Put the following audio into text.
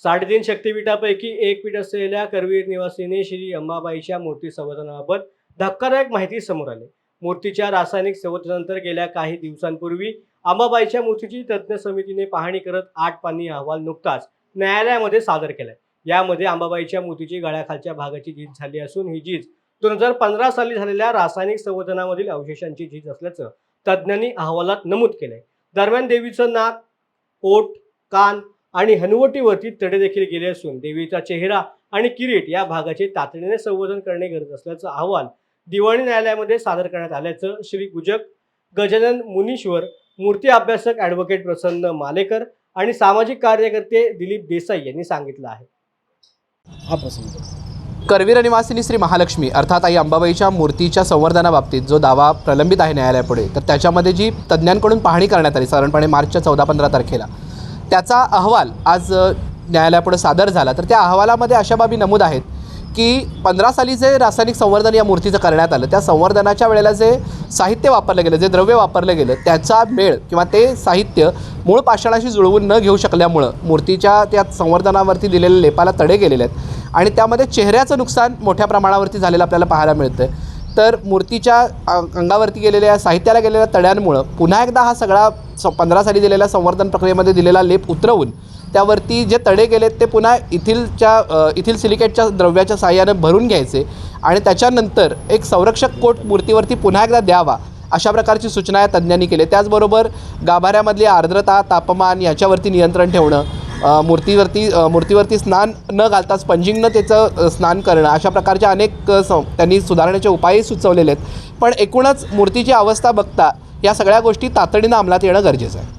3.5 शक्तिपीठापैकी एक पीठ असलेल्या करवीर निवासीने श्री अंबाबाईच्या मूर्ती संवर्धनाबाबत धक्कादायक माहिती समोर आली। मूर्तीच्या रासायनिक संवर्धनानंतर गेल्या काही दिवसांपूर्वी अंबाबाईच्या मूर्तीची तज्ज्ञ समितीने पाहणी करत 8 पानी अहवाल नुकताच न्यायालयामध्ये सादर केलाय। यामध्ये अंबाबाईच्या मूर्तीची गळ्याखालच्या भागाची झीज झाली असून ही झीज 2015 साली झालेल्या रासायनिक संवर्धनामधील अवशेषांची झीज असल्याचं तज्ज्ञांनी अहवालात नमूद केलंय। दरम्यान देवीचं नाक, ओठ, कान आणि हनुवटीवरती तडे देखील गेले असून देवीचा चेहरा आणि किरीट या भागाचे तातडीने संवर्धन करणे गरजेचे असल्याचा अहवाल दिवाणी न्यायालयामध्ये सादर करण्यात आल्याचं श्री गजानन मुनीश्वर, मूर्ती अभ्यासक ॲडव्होकेट प्रसन्न मालेकर आणि सामाजिक कार्यकर्ते दिलीप देसाई यांनी सांगितलं आहे। करवीर निवासिनी श्री महालक्ष्मी अर्थात आई अंबाबाईच्या मूर्तीच्या संवर्धनाबाबतीत जो दावा प्रलंबित आहे न्यायालयापुढे, तर त्याच्यामध्ये जी तज्ज्ञांकडून पाहणी करण्यात आली साधारणपणे मार्चच्या 14-15 तारखेला, त्याचा अहवाल आज न्यायालयापुढे सादर झाला। तर त्या अहवालामध्ये अशा बाबी नमूद आहेत की 15 साली जे रासायनिक संवर्धन या मूर्तीचं करण्यात आलं, त्या संवर्धनाच्या वेळेला जे साहित्य वापरलं गेलं, जे द्रव्य वापरलं गेलं, त्याचा मेळ किंवा ते साहित्य मूळ पाषाणाशी जुळवून न घेऊ शकल्यामुळं मूर्तीच्या त्या संवर्धनावरती दिलेल्या लेपाला तडे गेलेले आहेत आणि त्यामध्ये चेहऱ्याचं नुकसान मोठ्या प्रमाणावरती झालेलं आपल्याला पाहायला मिळतं। तर मूर्तीच्या अंगावरती गेलेल्या साहित्याला गेलेल्या तड्यांमुळं पुन्हा एकदा हा सगळा 15 साली दिलेल्या संवर्धन प्रक्रियेमध्ये दिलेला लेप उतरवून त्यावरती जे तडे गेलेत ते पुन्हा इथिल सिलिकेटच्या द्रव्याच्या साहाय्यानं भरून घ्यायचे आणि त्याच्यानंतर एक संरक्षक कोट मूर्तीवरती पुन्हा एकदा द्यावा, अशा प्रकारची सूचना या तज्ज्ञांनी केली। त्याचबरोबर गाभाऱ्यामधली आर्द्रता, तापमान याच्यावरती नियंत्रण ठेवणं, मूर्तीवरती स्नान न घालता स्पंजिंगनं त्याचं स्नान करणं, अशा प्रकारच्या अनेक त्यांनी सुधारण्याचे उपायही सुचवलेले आहेत। पण एकूणच मूर्तीची अवस्था बघता या सगळ्या गोष्टी तातडीनं अंमलात येणं गरजेचं आहे।